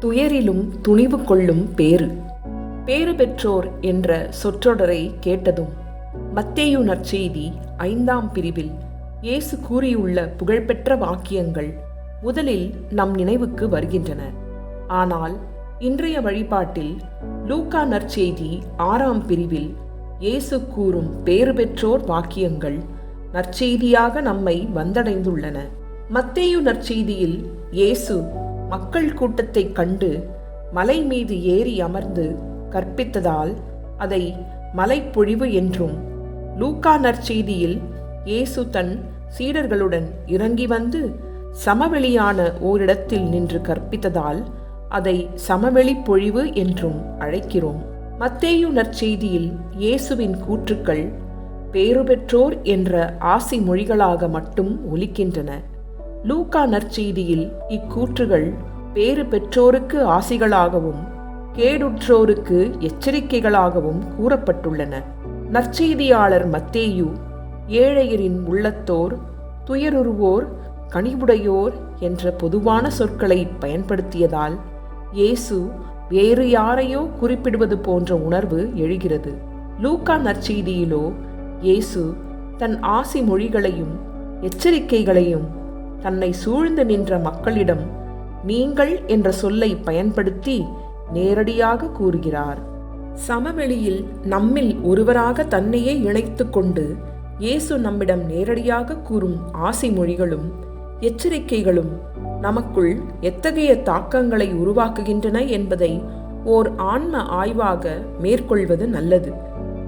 துயரிலும் துணிவு கொள்ளும் பேறு. பேறு பெற்றோர் என்ற சொற்றொடரை கேட்டதும் மத்தேயு நற்செய்தி 5ஆம் பிரிவில் இயேசு கூறியுள்ள புகழ்பெற்ற வாக்கியங்கள் முதலில் நம் நினைவுக்கு வருகின்றன. ஆனால் இன்றைய வழிபாட்டில் லூக்கா நற்செய்தி 6ஆம் பிரிவில் இயேசு கூறும் பேறு பெற்றோர் வாக்கியங்கள் நற்செய்தியாக நம்மை வந்தடைந்துள்ளன. மத்தேயு நற்செய்தியில் இயேசு மக்கள் கூட்டத்தை கண்டு மலை மீது ஏறி அமர்ந்து கற்பித்ததால் அதை மலைப்பொழிவு என்றும், லூக்கா நற்செய்தியில் இயேசு தன் சீடர்களுடன் இறங்கி வந்து சமவெளியான ஓரிடத்தில் நின்று கற்பித்ததால் அதை சமவெளி பொழிவு என்றும் அழைக்கிறோம். மத்தேயு நற்செய்தியில் இயேசுவின் கூற்றுக்கள் பேறு பெற்றோர் என்ற ஆசி மொழிகளாக மட்டும் ஒலிக்கின்றன. லூக்கா நற்செய்தியில் இக்கூற்றுகள் பேறு பெற்றோருக்கு ஆசிகளாகவும் கேடுற்றோருக்கு எச்சரிக்கைகளாகவும் கூறப்பட்டுள்ளன. நற்செய்தியாளர் மத்தேயு ஏழையரின் உள்ளத்தோர், துயருறுவோர், கனிவுடையோர் என்ற பொதுவான சொற்களை பயன்படுத்தியதால் இயேசு வேறு யாரையோ குறிப்பிடுவது போன்ற உணர்வு எழுகிறது. லூக்கா நற்செய்தியிலோ இயேசு தன் ஆசி மொழிகளையும் எச்சரிக்கைகளையும் தன்னை சூழ்ந்து நின்ற மக்களிடம் நீங்கள் என்ற சொல்லை பயன்படுத்தி நேரடியாக கூறுகிறார். சமவெளியில் நம்மில் ஒருவராக தன்னையே இணைத்து கொண்டு இயேசு நம்மிடம் நேரடியாக கூறும் ஆசி மொழிகளும் எச்சரிக்கைகளும் நமக்குள் எத்தகைய தாக்கங்களை உருவாக்குகின்றன என்பதை ஓர் ஆன்ம ஆய்வாக மேற்கொள்வது நல்லது.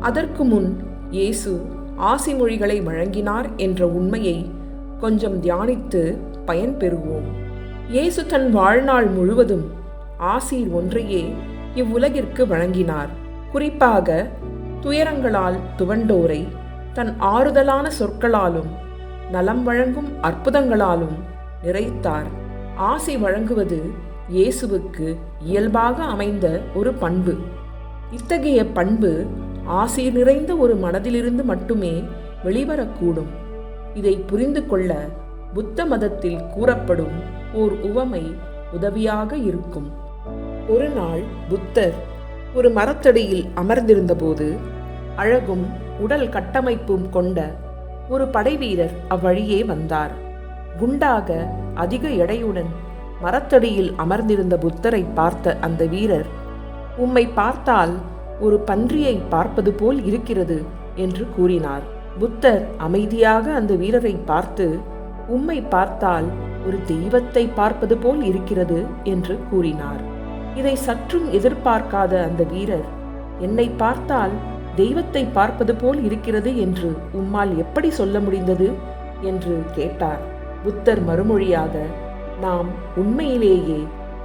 அதற்கு முன் இயேசு ஆசி மொழிகளை வழங்கினார் என்ற உண்மையை கொஞ்சம் தியானித்து பயன் பெறுவோம். இயேசு தன் வாழ்நாள் முழுவதும் ஆசீர் ஒன்றையே இவ்வுலகிற்கு வழங்கினார். குறிப்பாக துயரங்களால் துவண்டோரை தன் ஆறுதலான சொற்களாலும் நலம் வழங்கும் அற்புதங்களாலும் நிறைத்தார். ஆசி வழங்குவது இயேசுவுக்கு இயல்பாக அமைந்த ஒரு பண்பு. இத்தகைய பண்பு ஆசீர் நிறைந்த ஒரு மனதிலிருந்து மட்டுமே வெளிவரக்கூடும். இதை புரிந்து கொள்ள புத்த மதத்தில் கூறப்படும் ஓர் உவமை உதவியாக இருக்கும். ஒரு நாள் புத்தர் ஒரு மரத்தடியில் அமர்ந்திருந்தபோது அழகும் உடல் கட்டமைப்பும் கொண்ட ஒரு படைவீரர் அவ்வழியே வந்தார். குண்டாக அதிக எடையுடன் மரத்தடியில் அமர்ந்திருந்த புத்தரை பார்த்த அந்த வீரர், உம்மை பார்த்தால் ஒரு பன்றியை பார்ப்பது போல் இருக்கிறது என்று கூறினார். புத்தர் அமைதியாக அந்த வீரரை பார்த்து, உம்மை பார்த்தால் ஒரு தெய்வத்தை பார்ப்பது போல் இருக்கிறது என்று கூறினார். இதை சற்றும் எதிர்பார்க்காத அந்த வீரர், என்னை பார்த்தால் தெய்வத்தை பார்ப்பது போல் இருக்கிறது என்று உம்மால் எப்படி சொல்ல முடிந்தது என்று கேட்டார். புத்தர் மறுமொழியாக, நாம் உண்மையிலேயே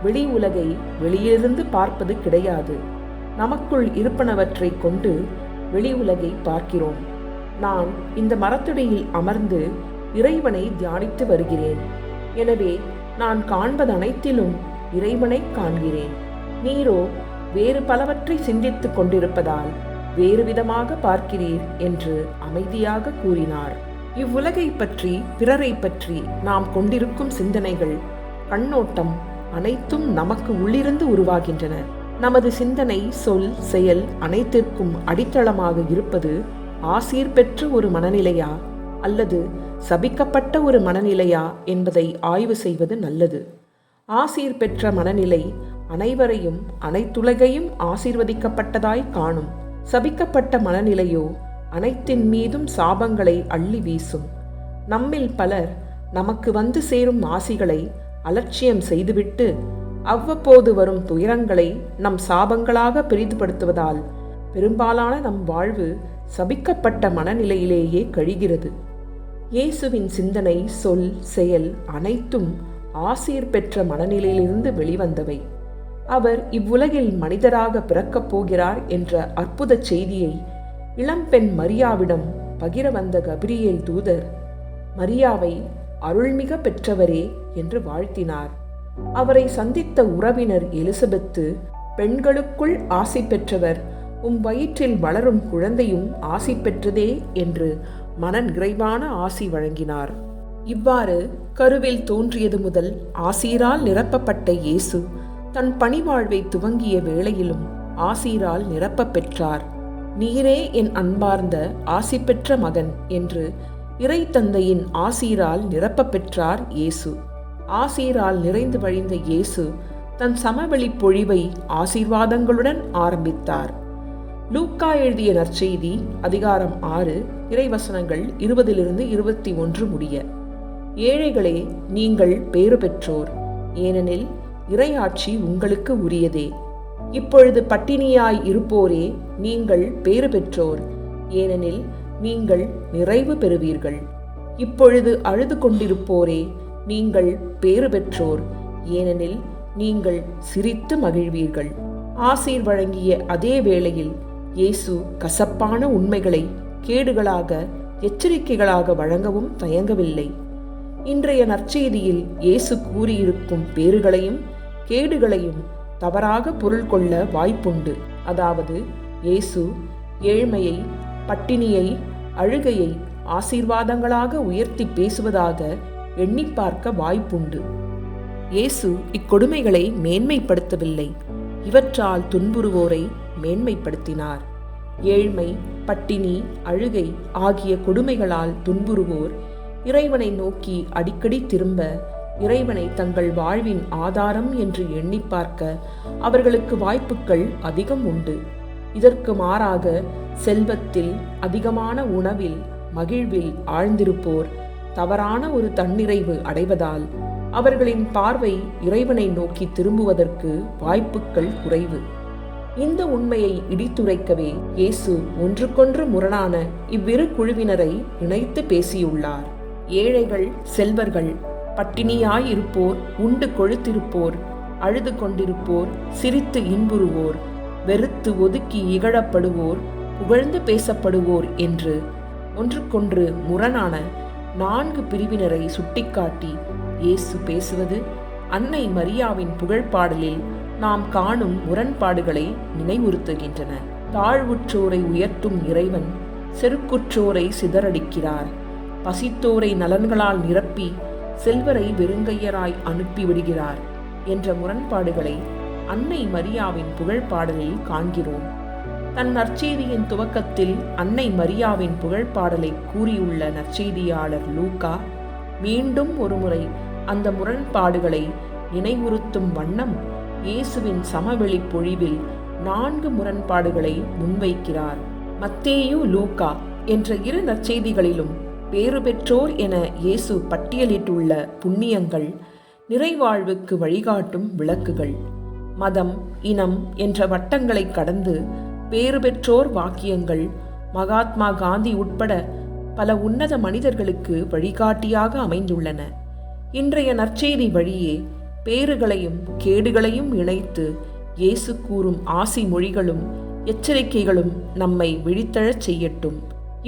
வெளி உலகை வெளியிலிருந்து பார்ப்பது கிடையாது. நமக்குள் இருப்பனவற்றை கொண்டு வெளி உலகை பார்க்கிறோம். நான் இந்த மரத்தடியில் அமர்ந்து இறைவனை தியானித்து வருகிறேன். எனவே நான் காண்பது அனைத்திலும் இறைவனை காண்கிறேன். நீரோ வேறு பலவற்றை சிந்தித்துக் கொண்டிருப்பதால் வேறு விதமாக பார்க்கிறீர் என்று அமைதியாக கூறினார். இவ்வுலகை பற்றி, பிறரை பற்றி நாம் கொண்டிருக்கும் சிந்தனைகள், கண்ணோட்டம் அனைத்தும் நமக்கு உள்ளிருந்து உருவாகின்றன. நமது சிந்தனை, சொல், செயல் அனைத்திற்கும் அடித்தளமாக இருப்பது ஆசீர் பெற்ற ஒரு மனநிலையா அல்லது சபிக்கப்பட்ட ஒரு மனநிலையா என்பதை ஆய்வு செய்வது நல்லது. ஆசீர் பெற்ற மனநிலை அனைவரையும் அனைத்துலகையும் ஆசீர்வதிக்கப்பட்டதாய் காணும். சபிக்கப்பட்ட மனநிலையோ அனைத்தின் மீதும் சாபங்களை அள்ளி வீசும். நம்மில் பலர் நமக்கு வந்து சேரும் ஆசிகளை அலட்சியம் செய்துவிட்டு அவ்வப்போது வரும் துயரங்களை நம் சாபங்களாக பெரிதுபடுத்துவதால் பெரும்பாலான நம் வாழ்வு சபிக்கப்பட்ட மனநிலையிலேயே கழிகிறது. இயேசுவின் சிந்தனை, சொல், செயல் அனைத்தும் ஆசீர் பெற்ற மனநிலையிலிருந்து வெளிவந்தவை. அவர் இவ்வுலகில் மனிதராக பிறக்கப் போகிறார் என்ற அற்புத செய்தியை இளம்பெண் மரியாவிடம் பகிர வந்த கபிரியேல் தூதர் மரியாவை அருள்மிக பெற்றவரே என்று வாழ்த்தினார். அவரை சந்தித்த உறவினர் எலிசபெத்து, பெண்களுக்குள் ஆசி பெற்றவர், உம் வயிற்றில் வளரும் குழந்தையும் ஆசி பெற்றதே என்று மன நிறைவான ஆசி வழங்கினார். இவ்வாறு கருவில் தோன்றியது முதல் ஆசீரால் நிரப்பப்பட்ட இயேசு தன் பணிவாழ்வை துவங்கிய வேளையிலும் ஆசீரால் நிரப்பப் பெற்றார். நீரே என் அன்பார்ந்த ஆசி பெற்ற மகன் என்று இறை தந்தையின் ஆசீரால் நிரப்பப் பெற்றார் இயேசு. ஆசீரால் நிறைந்து வழிந்த இயேசு தன் சமவெளி பொழிவை ஆசீர்வாதங்களுடன் ஆரம்பித்தார். லூக்கா எழுதிய நற்செய்தி அதிகாரம் 6 இறைவசனங்கள் 20-21 முடிய. ஏழைகளே, நீங்கள் பேறு பெற்றோர், ஏனெனில் இறையாட்சி உங்களுக்கு உரியதே. இப்பொழுது பட்டினியாய் இருப்போரே, நீங்கள் பேறு பெற்றோர், ஏனெனில் நீங்கள் நிறைவு பெறுவீர்கள். இப்பொழுது அழுது கொண்டிருப்போரே, நீங்கள் பேறு பெற்றோர், ஏனெனில் நீங்கள் சிரித்து மகிழ்வீர்கள். ஆசீர் வழங்கிய அதே வேளையில் இயேசு கசப்பான உண்மைகளை கேடுகளாக, எச்சரிக்கைகளாக வழங்கவும் தயங்கவில்லை. இன்றைய நற்செய்தியில் இயேசு கூறியிருக்கும் பேறுகளையும் கேடுகளையும் தவறாக பொருள் கொள்ள வாய்ப்புண்டு. அதாவது, இயேசு ஏழ்மையை, பட்டினியை, அழுகையை ஆசீர்வாதங்களாக உயர்த்தி பேசுவதாக எண்ணி பார்க்க வாய்ப்புண்டு. இயேசு இக்கொடுமைகளை மேன்மைப்படுத்தவில்லை, இவற்றால் துன்புறுவோரை மேன்மைப்படுத்தினார். ஏழ்மை, பட்டினி, அழுகை ஆகிய கொடுமைகளால் துன்புறுவோர் இறைவனை நோக்கி அடிக்கடி திரும்ப, இறைவனை தங்கள் வாழ்வின் ஆதாரம் என்று எண்ணி பார்க்க அவர்களுக்கு வாய்ப்புகள் அதிகம் உண்டு. இதற்கு மாறாக செல்வத்தில், அதிகமான உணவில், மகிழ்வில் ஆழ்ந்திருப்போர் தவறான ஒரு தன்னிறைவு அடைவதால் அவர்களின் பார்வை இறைவனை நோக்கி திரும்புவதற்கு வாய்ப்புகள் குறைவு. இந்த உண்மையை இடித்துரைக்கவே இயேசு ஒன்றுக்கொன்று முரணான இவ்விரு குழுவினரை இணைத்து பேசியுள்ளார். ஏழைகள், செல்வர்கள், பட்டினியாயிருப்போர், உண்டு கொழுத்திருப்போர், அழுது கொண்டிருப்போர், சிரித்து இன்புறுவோர், வெறுத்து ஒதுக்கி இகழப்படுவோர், புகழ்ந்து பேசப்படுவோர் என்று ஒன்றுக்கொன்று முரணான 4 பிரிவினரை சுட்டிக்காட்டி இயேசு பேசுவது அன்னை மரியாவின் புகழ்பாடலில் நாம் காணும் முரண்பாடுகளை நினைவுறுத்துகின்றன. தாழ்வுற்றோரை உயர்த்தும் இறைவன் செருக்குற்றோரை சிதறடிக்கிறார். பசித்தோரை நலன்களால் நிரப்பி செல்வரை வெறுங்கையராய் அனுப்பிவிடுகிறார் என்ற முரண்பாடுகளை அன்னை மரியாவின் புகழ்பாடலில் காண்கிறோம். தன் நற்செய்தியின் துவக்கத்தில் அன்னை மரியாவின் புகழ்பாடலை கூறியுள்ள நற்செய்தியாளர் லூக்கா மீண்டும் ஒருமுறை அந்த முரண்பாடுகளை நினைவுறுத்தும் வண்ணம் இயேசுவின் சமவெளி பொழிவில் 4 முரண்பாடுகளை முன்வைக்கிறார். மத்தேயு, லூக்கா என்ற இரு நற்செய்திகளிலும் பேறு பெற்றோர் என இயேசு பட்டியலிட்டுள்ள புண்ணியங்கள் நிறைவாழ்வுக்கு வழிகாட்டும் விளக்குகள். மதம், இனம் என்ற வட்டங்களை கடந்து பேறு பெற்றோர் வாக்கியங்கள் மகாத்மா காந்தி உட்பட பல உன்னத மனிதர்களுக்கு வழிகாட்டியாக அமைந்துள்ளன. இன்றைய நற்செய்தி வழியே பேறுகளையும் கேடுகளையும் இணைத்து இயேசு கூறும் ஆசி மொழிகளும் எச்சரிக்கைகளும் நம்மை விழித்தெழச் செய்யட்டும்.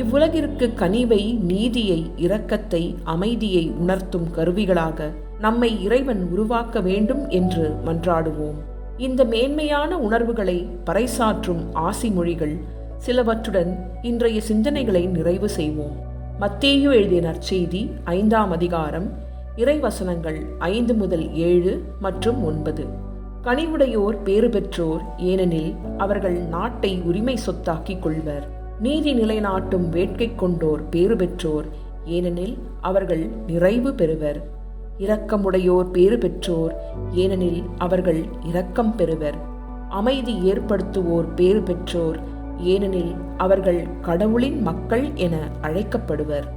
இவ்வுலகிற்கு கனிவை, நீதியை, இரக்கத்தை, அமைதியை உணர்த்தும் கருவிகளாக நம்மை இறைவன் உருவாக்க வேண்டும் என்று மன்றாடுவோம். இந்த மேன்மையான உணர்வுகளை பறைசாற்றும் ஆசி மொழிகள் சிலவற்றுடன் இன்றைய சிந்தனைகளை நிறைவு செய்வோம். மத்தேயு எழுதிய நற்செய்தி 5ஆம் அதிகாரம் இறைவசனங்கள் 5-7 மற்றும் 9. கனிவுடையோர் பேறு பெற்றோர், ஏனெனில் அவர்கள் நாட்டை உரிமை சொத்தாக்கிக் கொள்வர். நீதி நிலைநாட்டும் வேட்கை கொண்டோர் பேறு பெற்றோர், ஏனெனில் அவர்கள் நிறைவு பெறுவர். இரக்கமுடையோர் பேறு பெற்றோர், ஏனெனில் அவர்கள் இரக்கம் பெறுவர். அமைதி ஏற்படுத்துவோர் பேறு பெற்றோர், ஏனெனில் அவர்கள் கடவுளின் மக்கள் என அழைக்கப்படுவர்.